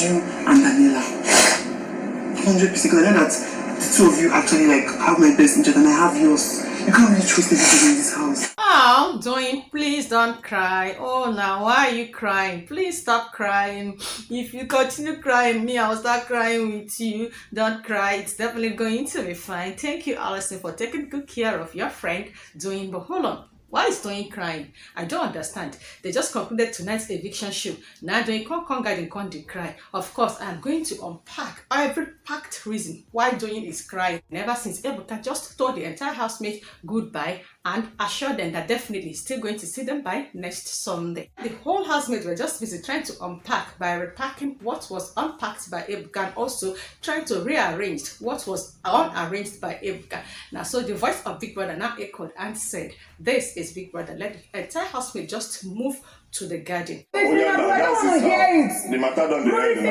you and Daniela. 100%, because I know that the two of you actually like have my best interest and I have yours. You can't really trust everything in this house. Oh, Doyin, please don't cry. Oh, now why are you crying? Please stop crying. If you continue crying, me, I'll start crying with you. Don't cry. It's definitely going to be fine. Thank you, Allison, for taking good care of your friend, Doyin. But hold on. Why is Doyin crying? I don't understand. They just concluded tonight's eviction show. Now Doyin can't guide and can't cry. Of course, I am going to unpack every packed reason why Doyin is crying. Ever since EBUKA just told the entire housemate goodbye and assured them that definitely still going to see them by next Sunday. The whole housemates were just busy trying to unpack by repacking what was unpacked by EBUKA and also trying to rearrange what was unarranged by EBUKA. Now, so the voice of Big Brother now echoed and said, "This is Big Brother. Let the entire housemate just move to the garden." I don't want to hear it. The matter done the head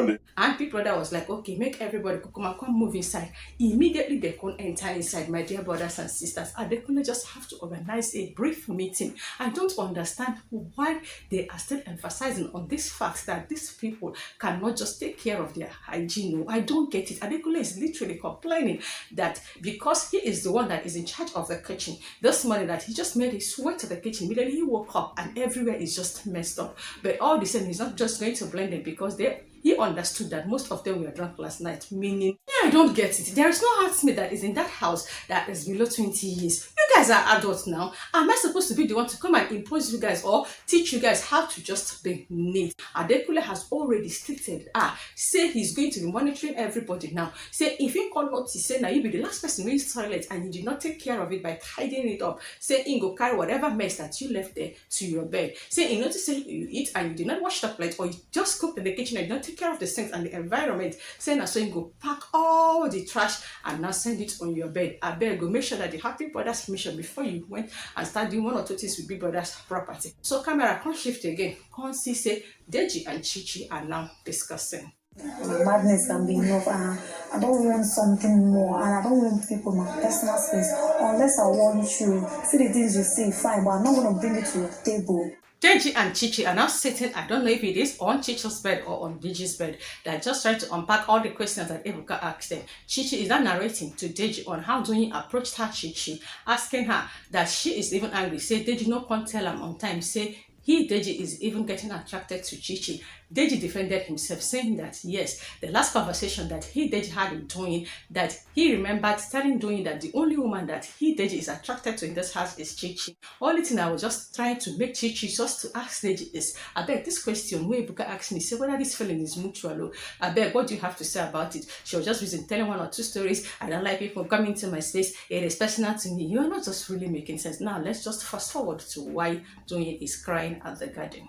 now. And Big Brother was like, okay, make everybody come move inside. Immediately they couldn't enter inside, my dear brothers and sisters. ADEKUNLE just have to organize a brief meeting. I don't understand why they are still emphasizing on this fact that these people cannot just take care of their hygiene. I don't get it. ADEKUNLE is literally complaining that because he is the one that is in charge of the kitchen, this morning that he just made his way to the kitchen, immediately he woke up and everywhere is just messed up. But all the same, he's not just going to blame them because he understood that most of them were drunk last night, meaning, yeah, I don't get it. There is no housemate that is in that house that is below 20 years. You guys are adults now. Am I supposed to be the one to come and impose you guys or teach you guys how to just be neat? ADEKUNLE has already stated, say he's going to be monitoring everybody now. Say if you can't notice, say now you be the last person in the toilet and you did not take care of it by tidying it up. Say you go carry whatever mess that you left there to your bed. Say you notice say you eat and you did not wash the plate or you just cooked in the kitchen and you did not take care of the sinks and the environment. Say now so you go pack all the trash and now send it on your bed. I beg go make sure that the happy brothers permission before you went and start doing one or two things with Big Brother's property. So camera can't shift again. Can't see say DEJI and CHICHI are now discussing. My madness can be enough. I don't want something more, and I don't want people in my personal space unless I want you. See the things you say, fine, but I'm not going to bring it to your table. DEJI and CHICHI are now sitting, I don't know if it is on CHICHI's bed or on DEJI's bed. They're just trying to unpack all the questions that EBUKA asked them. CHICHI is now narrating to DEJI on how Doyin approached her CHICHI, asking her that she is even angry. Say DEJI no can't tell him on time. Say DEJI is even getting attracted to CHICHI. DEJI defended himself, saying that yes, the last conversation that DEJI had with Doyin, that he remembered telling Doyin that the only woman that DEJI is attracted to in this house is CHICHI. Only thing I was just trying to make CHICHI just to ask DEJI is, I beg this question where EBUKA asked me, say whether this feeling is mutual. I beg, what do you have to say about it? She was just busy telling one or two stories. I don't like people coming to my space. It is personal to me. You are not just really making sense. Now let's just fast forward to why Doyin is crying at the garden.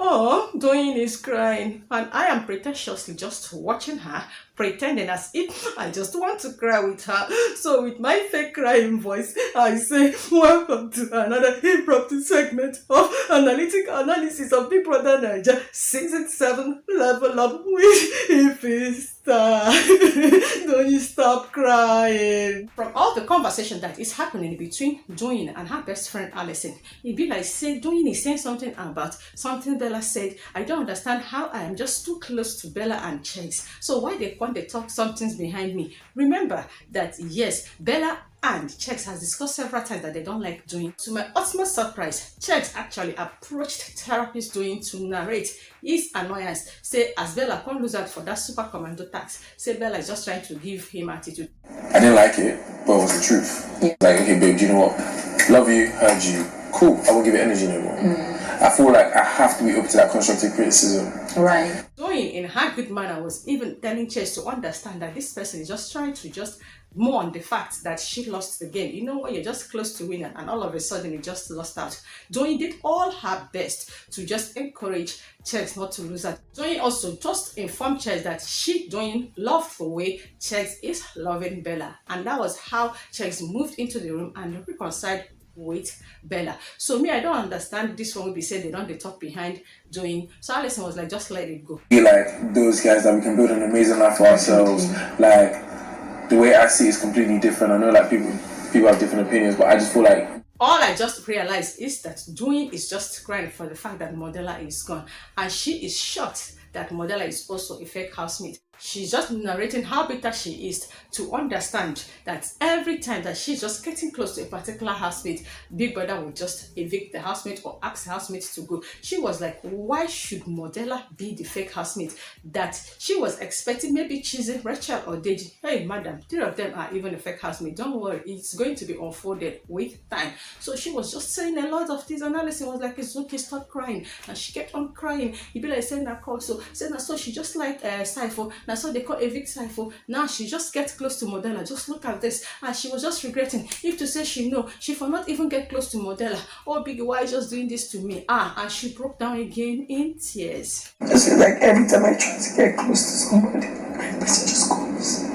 Oh, Doyin is crying and I am pretentiously just watching her, pretending as if I just want to cry with her. So with my fake crying voice, I say, welcome to another impromptu segment of analytical analysis of Big Brother Naija Season 7 Level Up with EVICTED. Don't you stop crying. From all the conversation that is happening between Doyin and her best friend Allison, it be like say Doyin is saying something about something Bella said. I don't understand how I am just too close to Bella and Sheggz. So why they talk something's behind me? Remember that yes, Bella and Sheggz has discussed several times that they don't like Doyin. To my utmost surprise, Sheggz actually approached therapist Doyin to narrate his annoyance. Say as Bella can't lose out for that super commando tax. Say Bella is just trying to give him attitude. I didn't like it, but it was the truth. Yeah. Like, okay babe, do you know what? Love you, heard you. Cool, I won't give it energy anymore. I feel like I have to be open to that constructive criticism. Right. Doyin in her good manner was even telling Sheggz to understand that this person is just trying to just mourn the fact that she lost the game. You know when you're just close to winning and all of a sudden you just lost out. Doyin did all her best to just encourage Sheggz not to lose out. Doyin also just informed Sheggz that Doyin loved the way Sheggz is loving Bella, and that was how Sheggz moved into the room and reconciled with Bella. So me, I don't understand this one will be said they don't talk behind Doyin. So Allison was like, just let it go. Be like those guys that we can build an amazing life for ourselves. Like the way I see it is completely different. I know like people people have different opinions, but I just feel like all I just realized is that Doyin is just crying for the fact that Modella is gone, and she is shocked that Modella is also a fake housemate. She's just narrating how bitter she is to understand that every time that she's just getting close to a particular housemate, Big Brother will just evict the housemate or ask the housemate to go. She was like, why should Modella be the fake housemate? That she was expecting maybe CHIZZY, Rachel or DEJI. Hey madam, 3 of them are even a fake housemate. Don't worry, it's going to be unfolded with time. So she was just saying a lot of this, and Alison was like, it's okay, stop crying. And she kept on crying. He'd be like saying that call, so saying that, so she just like Cypher. Now so they call evict Cypher. Now she just gets close to Modella. Just look at this. And she was just regretting. If to say she know, she for not even get close to Modella. Oh Biggie, why are you just doing this to me? And she broke down again in tears. I feel like every time I try to get close to somebody, the person just goes.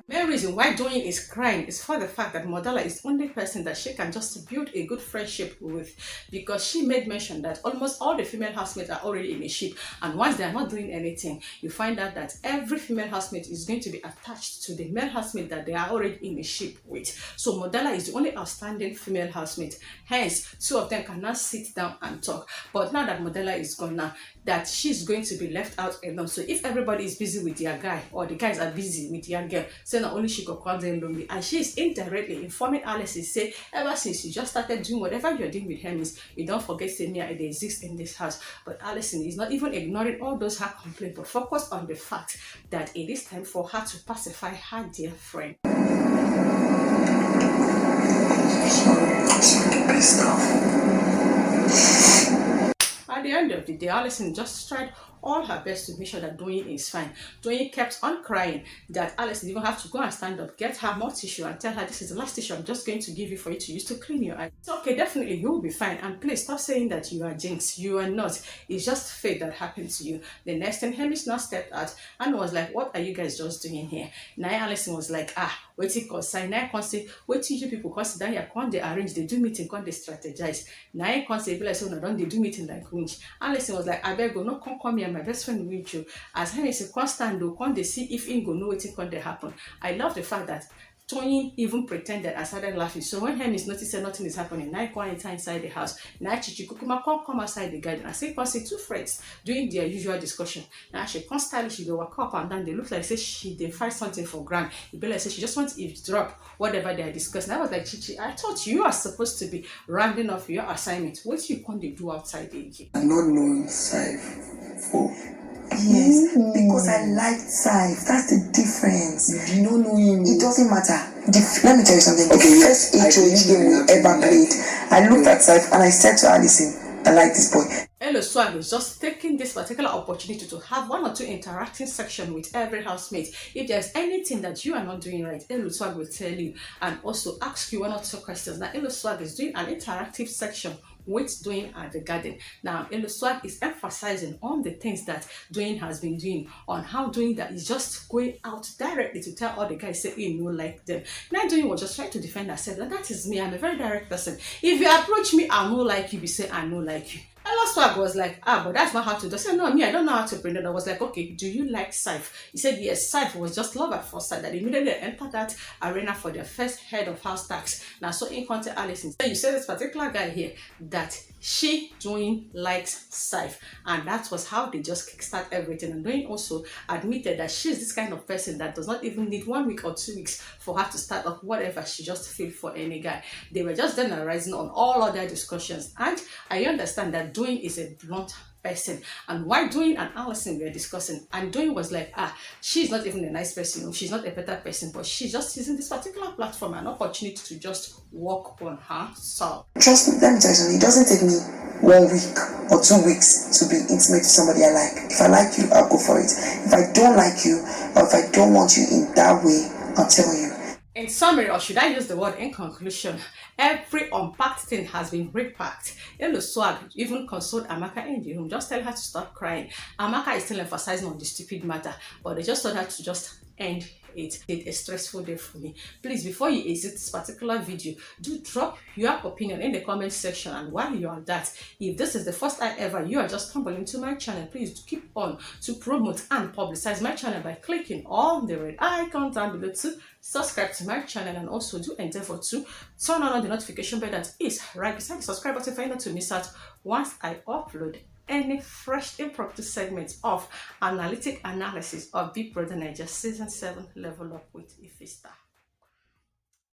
Main reason why Doyin is crying is for the fact that Modella is the only person that she can just build a good friendship with, because she made mention that almost all the female housemates are already in a ship, and once they are not doing anything, you find out that every female housemate is going to be attached to the male housemate that they are already in a ship with. So Modella is the only outstanding female housemate. Hence, 2 of them cannot sit down and talk. But now that Modella is gone now, that she's going to be left out alone. So if everybody is busy with their guy, or the guys are busy with their girl, so not only she got called lonely, and she is indirectly informing Alice, say, ever since you just started doing whatever you're doing with Hermes, you don't forget say me, they exist in this house. But Alison is not even ignoring all those her complaints, but focus on the fact that it is time for her to pacify her dear friend. At the end of the day, Alison just tried all her best to make sure that Doyin is fine. Doyin kept on crying that Alison even have to go and stand up, get her more tissue, and tell her, this is the last tissue I'm just going to give you for you to use to clean your eyes. It's okay, definitely you will be fine, and please stop saying that you are jinx. You are not. It's just fate that happened to you. The next thing, Hermes now stepped out and was like, what are you guys just doing here? Now Alison was like, wait till cause sign. Now I can't say, wait till you people consider here, can't they arrange, they do meeting, can't they strategize? Now I can't say, like, so no, don't they do meeting like winch? Alison was like, I beg go, no, come here, my best friend with you. As Hermes is constant though, can't they see if Ingo know what can they happen? I love the fact that Doyin even pretended and started laughing. So when Hermes noticed that nothing is happening, now I can't enter inside the house. Now CHICHI come outside the garden. I say, see 2 friends doing their usual discussion. Now she constantly she go walk up and down. They look like say they find something for grand. It be like say she just wants to eavesdrop whatever they are discussing. I was like, CHICHI, I thought you are supposed to be rounding off your assignment. What you can't do outside the game? I'm not knowing Cypher. Yes, because I liked Cypher. That's the difference. You don't know him. It doesn't matter. Let me tell you something. Okay, the first HOH game we ever played, I looked at Cypher and I said to Alison, I like this boy. Eloswag is just taking this particular opportunity to have 1 or 2 interacting sections with every housemate. If there's anything that you are not doing right, Eloswag will tell you and also ask you 1 or 2 questions. Now Eloswag is doing an interactive section with Doyin at the garden. Now Eloswag is emphasizing on the things that Doyin has been doing, on how Doyin that is just going out directly to tell all the guys say you know like them. Now Doyin was just trying to defend herself. That is me, I'm a very direct person. If you approach me, I know like you, be say I know like you. Eloswag was like, but that's not how to do. I said, no, me, I don't know how to print it. I was like, okay, do you like Cypher? He said, yes, Cypher was just love at first sight. That immediately entered that arena for their first head of house tax. Now, so in contact Alison, so you said this particular guy here that she, Doyin, likes Cypher. And that was how they just kickstart everything. And Doyin also admitted that she's this kind of person that does not even need 1 week or 2 weeks for her to start up whatever she just feels for any guy. They were just then arising on all other discussions. And I understand that Doyin is a blunt person, and why Doyin and Alison were discussing, and Doyin was like, she's not even a nice person, she's not a better person, but she's just using this particular platform an opportunity to just work on herself. Trust me, let me tell you something, it doesn't take me 1 week or 2 weeks to be intimate with somebody I like. If I like you, I'll go for it. If I don't like you, or if I don't want you in that way, I'll tell you. In summary, or should I use the word in conclusion, Every unpacked thing has been repacked. Eloswag even consoled AMAKA in the room. Just tell her to stop crying. AMAKA is still emphasizing on the stupid matter, but they just told her to just end it. It's a stressful day for me. Please, before you exit this particular video, do drop your opinion in the comment section. And while you are that, if this is the first time ever you are just stumbling to my channel, please keep on to promote and publicize my channel by clicking on the red icon down below to subscribe to my channel, and also do endeavor to turn on the notification bell that is right beside the subscribe button for you not to miss out once I upload any fresh impromptu segments of analytic analysis of BBNAIJA Season 7 Level Up with Ifista.